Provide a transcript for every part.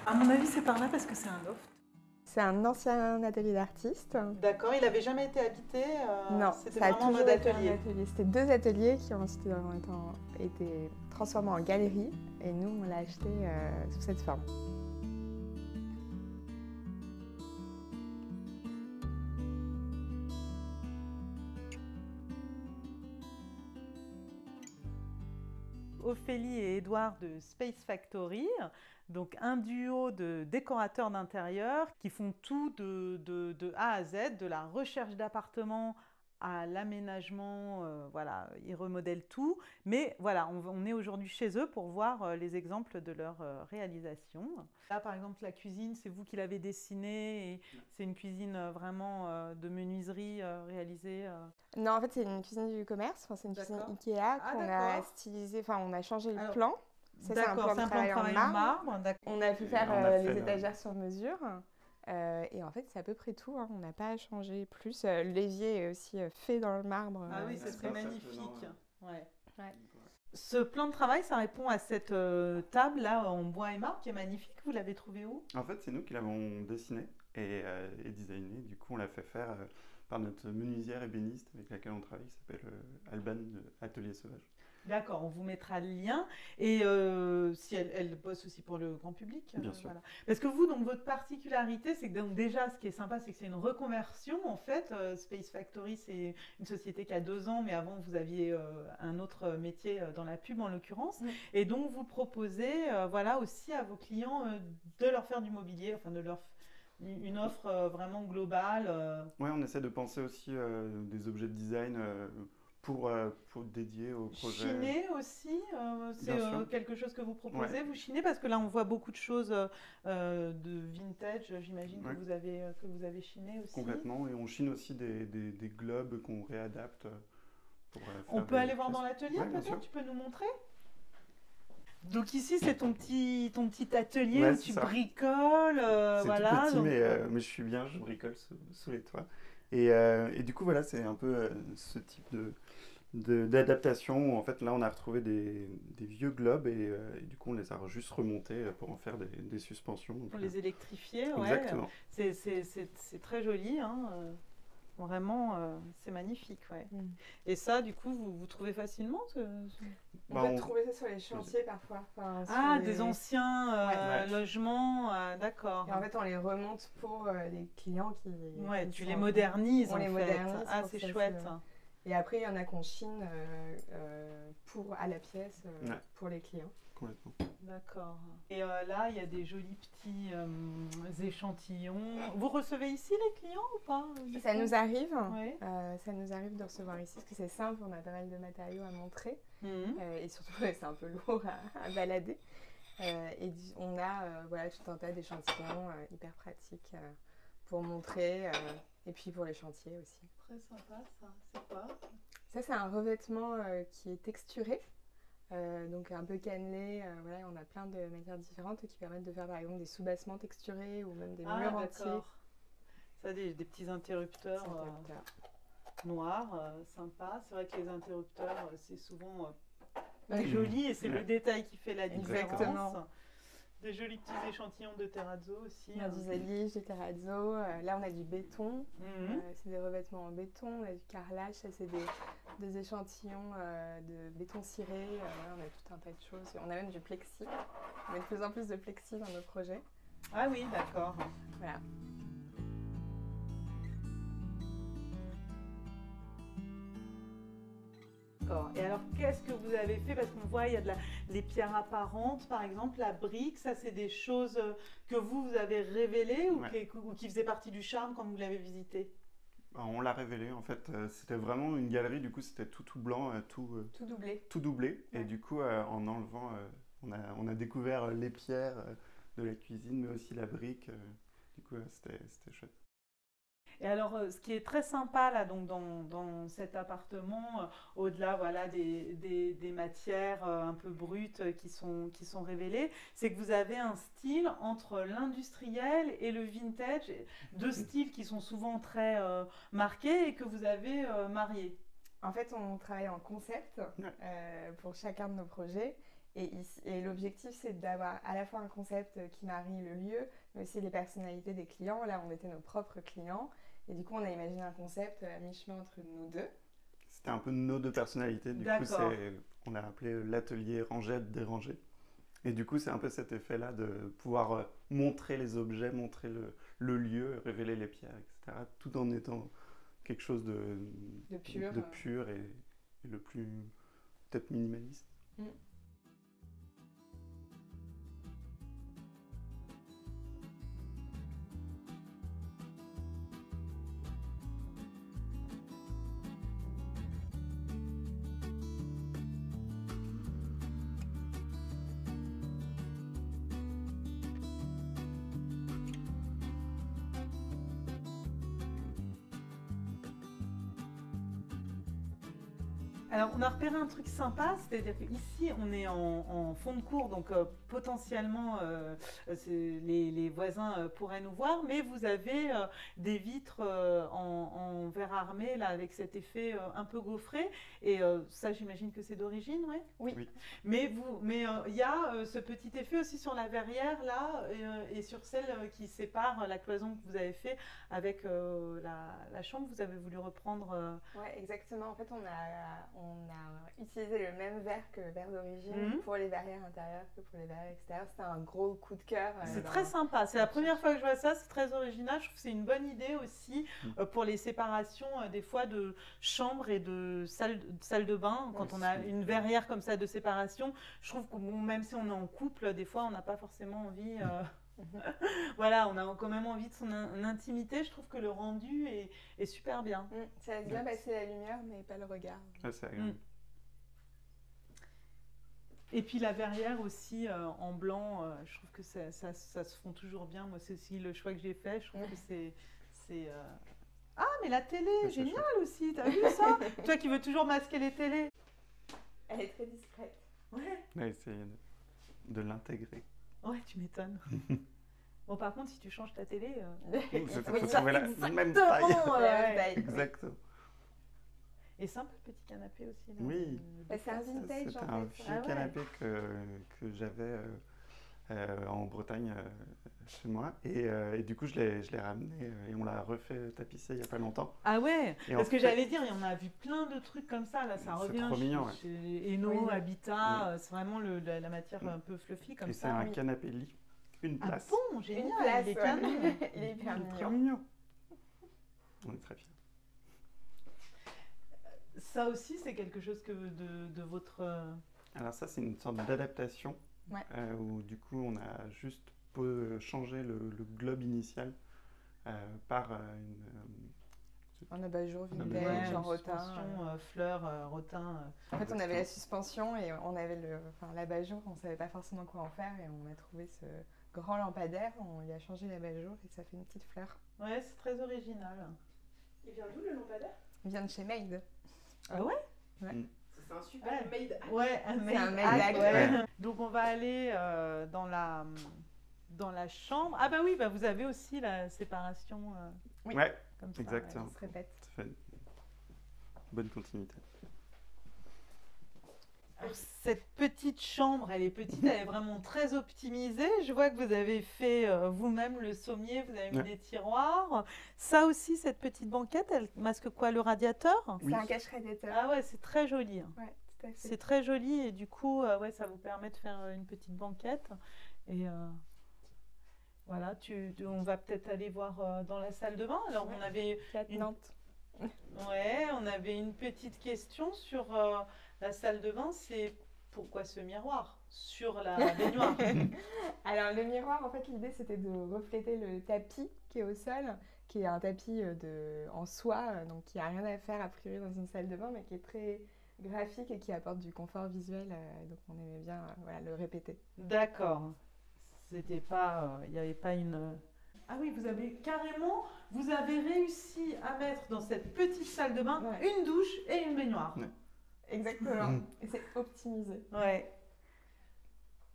À mon avis, c'est par là parce que c'est un loft. C'est un ancien atelier d'artiste. D'accord, il n'avait jamais été habité. Non, c'était ça a vraiment en toujours mode été un atelier. atelier. C'était 2 ateliers qui ont ensuite été transformés en galerie et nous on l'a acheté sous cette forme. Ophélie et Édouard de Space Factory, donc un duo de décorateurs d'intérieur qui font tout de A à Z, de la recherche d'appartements à l'aménagement, voilà, ils remodèlent tout. Mais voilà, on est aujourd'hui chez eux pour voir les exemples de leur réalisation. Là, par exemple, la cuisine, c'est vous qui l'avez dessinée et c'est une cuisine vraiment de menuiserie réalisée. Non, en fait c'est une cuisine du commerce, enfin, c'est une cuisine D'accord. Ikea Ah, qu'on a d'accord. stylisé, enfin on a changé le Alors, plan. Ça, c'est un D'accord, plan de travail en marbre. d'accord. On a pu Et faire on a fait les le- étagères sur mesure. Et en fait, c'est à peu près tout, hein. On n'a pas changé plus. L'évier est aussi fait dans le marbre. Ah oui, ça, c'est ça, très ça, magnifique. faisant, Ouais. Ouais. Ce plan de travail, ça répond à cette table là en bois et marbre qui est magnifique. Vous l'avez trouvée où? En fait, c'est nous qui l'avons dessiné et designé. Du coup, on l'a fait faire par notre menuisière ébéniste avec laquelle on travaille, qui s'appelle Alban de Atelier Sauvage. D'accord, on vous mettra le lien. Et si elle bosse aussi pour le grand public. Bien sûr. Voilà. Parce que vous, donc, votre particularité, c'est que donc, déjà, ce qui est sympa, c'est que c'est une reconversion. En fait, Space Factory, c'est une société qui a 2 ans, mais avant, vous aviez un autre métier dans la pub, en l'occurrence. Mm. Et donc, vous proposez voilà, aussi à vos clients de leur faire du mobilier, enfin, de leur une offre vraiment globale. Ouais, on essaie de penser aussi des objets de design pour dédier au projet. Chiner aussi, c'est Bien sûr. quelque chose que vous proposez. Ouais. Vous chinez parce que là on voit beaucoup de choses de vintage, j'imagine Ouais. que vous avez chiné aussi. Complètement. Et on chine aussi des globes qu'on réadapte pour On faire peut des aller voir pièces. dans l'atelier Ouais, bien peut-être, sûr. tu peux nous montrer? Donc ici c'est ton petit atelier Ouais, où c'est tu ça. bricoles, C'est voilà. tout petit, donc, mais je suis bien, je bricole sous les toits. Et du coup, voilà, c'est un peu ce type d'adaptation où en fait là on a retrouvé des vieux globes et du coup on les a juste remontés pour en faire des suspensions. Donc, pour les électrifier, ouais. exactement. C'est très joli, hein. Vraiment, c'est magnifique, ouais. Mm. Et ça, du coup, vous trouvez facilement On Bah, peut on- trouver ça sur les chantiers parfois. Enfin, sur Ah, les- des anciens Ouais. logements, d'accord. Et en fait, on les remonte pour les clients qui. Ouais, qui tu sont- les modernises On en les fait. modernise Ah, pour c'est que ça chouette. Et après, il y en a qu'on chine à la pièce Ouais. pour les clients. Complètement. D'accord. Et là, il y a des jolis petits échantillons. Vous recevez ici les clients ou pas du Ça coup nous arrive. Ouais. Ça nous arrive de recevoir ici parce que c'est simple, on a pas mal de matériaux à montrer Mhm. et surtout c'est un peu lourd à balader. On a voilà, tout un tas d'échantillons hyper pratiques pour montrer et puis pour les chantiers aussi. Très sympa ça. C'est quoi? Ça, c'est un revêtement qui est texturé, donc un peu cannelé. Voilà, on a plein de matières différentes qui permettent de faire par exemple des sous-bassements texturés ou même des Ah, murs entiers. d'accord. Ça, des petits interrupteurs Sans interrupteur. noirs, sympas. C'est vrai que les interrupteurs, c'est souvent Ouais. joli et c'est le Ouais. détail qui fait la différence. Exactement. Des jolis petits échantillons de terrazzo aussi. On a du zalige, du terrazzo. Là, on a du béton. Mhm. C'est des revêtements en béton. On a du carrelage. Ça, c'est des échantillons de béton ciré. Voilà, on a tout un tas de choses. On a même du plexi. On met de plus en plus de plexi dans nos projets. Ah oui, d'accord. Voilà. D'accord. Et alors, qu'est-ce que vous avez fait? Parce qu'on voit, il y a les pierres apparentes, par exemple, la brique. Ça, c'est des choses que vous avez révélées ou, Ouais. ou qui faisaient partie du charme quand vous l'avez visité? Bah, on l'a révélé en fait. C'était vraiment une galerie. Du coup, c'était tout blanc, Tout doublé. tout doublé. Ouais. Et du coup, en enlevant, on a découvert les pierres de la cuisine, mais aussi la brique. Du coup, c'était chouette. Et alors, ce qui est très sympa là, donc dans cet appartement, au-delà voilà, des matières un peu brutes qui sont révélées, c'est que vous avez un style entre l'industriel et le vintage, deux styles qui sont souvent très marqués et que vous avez mariés. En fait, on travaille en concept pour chacun de nos projets. Et l'objectif, c'est d'avoir à la fois un concept qui marie le lieu, mais aussi les personnalités des clients. Là, on était nos propres clients. Et du coup, on a imaginé un concept à mi-chemin entre nous deux. C'était un peu nos deux personnalités. Du coup, on a appelé l'atelier Rangette dérangé. Et du coup, c'est un peu cet effet-là de pouvoir montrer les objets, montrer le lieu, révéler les pierres, etc. Tout en étant quelque chose de pur et le plus peut-être minimaliste. Alors, on a repéré un truc sympa, c'est-à-dire qu'ici, on est en fond de cours, donc potentiellement, les voisins pourraient nous voir, mais vous avez des vitres en verre armé, là, avec cet effet un peu gaufré, et ça, j'imagine que c'est d'origine, ouais? Oui. Mais il y a ce petit effet aussi sur la verrière, là, et sur celle qui sépare la cloison que vous avez fait avec la chambre, vous avez voulu reprendre... Ouais, exactement. En fait, on a utilisé le même verre que le verre d'origine pour les verrières intérieures que pour les verrières extérieures. C'était un gros coup de cœur. C'est très sympa. C'est la première fois que je vois ça. C'est très original. Je trouve que c'est une bonne idée aussi pour les séparations des fois de chambre et de salle de bain. Quand on a une verrière comme ça de séparation, je trouve que même si on est en couple, des fois on n'a pas forcément envie... Voilà, on a quand même envie de son intimité. Je trouve que le rendu est super bien. Ça laisse bien passer la lumière, mais pas le regard. C'est agréable. Et puis la verrière aussi en blanc, je trouve que ça se fond toujours bien. Moi, c'est aussi le choix que j'ai fait. Je trouve que c'est Ah, mais la télé, génial aussi. T'as vu ça? Toi qui veux toujours masquer les télés. Elle est très discrète. Ouais, essayer de l'intégrer. Ouais, tu m'étonnes. Bon, par contre, si tu changes ta télé... il faut trouver la même taille. Exactement. Et simple petit canapé aussi. Là, oui. C'est un vintage. C'est un vieux canapé que j'avais en Bretagne chez moi. Et du coup, je l'ai ramené et on l'a refait tapisser il n'y a pas longtemps. Ah ouais, parce que j'allais dire, il y en a vu plein de trucs comme ça. Là, ça revient trop mignon, chez Eno, Habitat. C'est vraiment la matière un peu fluffy comme ça. Et c'est un canapé-lit, une place. Ah bon, génial. Une place, il est canon. Il est hyper trop mignon. On est très fiers. Ça aussi, c'est quelque chose que de votre... Alors ça, c'est une sorte d'adaptation où du coup, on a juste changé le globe initial par un abat-jour vintage en rotin. Fleurs, rotin. En fait, on avait la suspension et on avait l'abat-jour, on ne savait pas forcément quoi en faire et on a trouvé ce grand lampadaire, on lui a changé l'abat-jour et ça fait une petite fleur. Ouais, c'est très original. Il vient d'où le lampadaire? Il vient de chez Made. Ah ouais? C'est un super made hack. Ouais, un made hack. Ouais. Donc on va aller dans la chambre. Ah bah oui, vous avez aussi la séparation. Oui, comme ça, exactement. Ça se répète. Ça fait bonne continuité. Alors, cette petite chambre, elle est petite, elle est vraiment très optimisée. Je vois que vous avez fait vous-même le sommier, vous avez mis des tiroirs. Ça aussi, cette petite banquette, elle masque quoi, le radiateur? C'est un cache-radiateur. Ah ouais, c'est très joli. Ouais, tout à fait. C'est très joli et du coup, ça vous permet de faire une petite banquette. Et voilà, on va peut-être aller voir dans la salle de bain. Alors, on avait on avait une petite question sur la salle de bain, c'est pourquoi ce miroir sur la baignoire? Alors le miroir, en fait, l'idée c'était de refléter le tapis qui est au sol, qui est un tapis en soie, donc qui n'a rien à faire a priori dans une salle de bain, mais qui est très graphique et qui apporte du confort visuel, donc on aimait bien le répéter. D'accord. C'était pas, il n'y avait pas une... Ah oui, vous avez réussi à mettre dans cette petite salle de bain une douche et une baignoire. Ouais. Exactement. Et c'est optimisé. Ouais.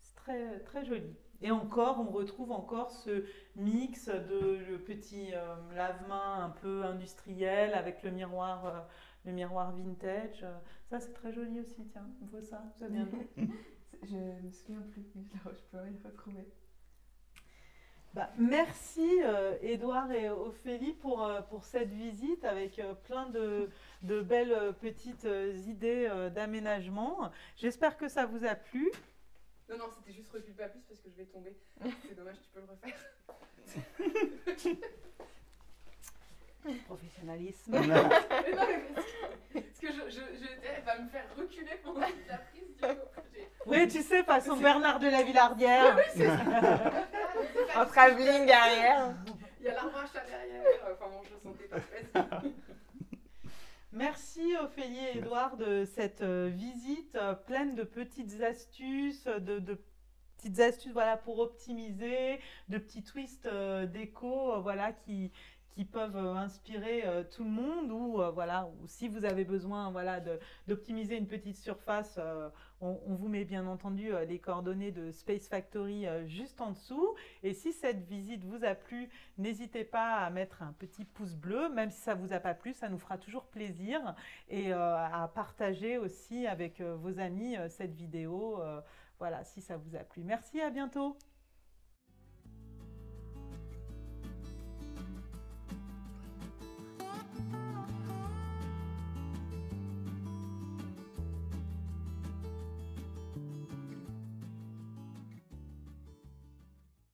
C'est très, très joli. Et encore, on retrouve encore ce mix de le petit lave-main un peu industriel avec le miroir vintage. Ça, c'est très joli aussi, tiens. Il faut ça, vous avez bien vu. Je me souviens plus, mais je peux le retrouver. Merci Édouard et Ophélie pour cette visite avec plein de belles petites idées d'aménagement. J'espère que ça vous a plu. Non, c'était juste recule pas plus parce que je vais tomber. C'est dommage, tu peux le refaire. Professionnalisme. Mais non, mais parce que elle va me faire reculer pendant toute la prise du coup. Oui, tu sais, façon Bernard de la Villardière. Oui, c'est ça. En travelling derrière. Il y a l'arbre à chat derrière. Enfin bon, je le sentais pas. Vas-y. Merci Ophélie et Édouard de cette visite pleine de petites astuces, de petites astuces voilà, pour optimiser, de petits twists déco voilà, qui peuvent inspirer tout le monde ou voilà, ou si vous avez besoin voilà, d'optimiser une petite surface, on vous met bien entendu les coordonnées de Space Factory juste en dessous. Et si cette visite vous a plu, n'hésitez pas à mettre un petit pouce bleu, même si ça ne vous a pas plu, ça nous fera toujours plaisir. Et à partager aussi avec vos amis cette vidéo, voilà, si ça vous a plu. Merci, à bientôt.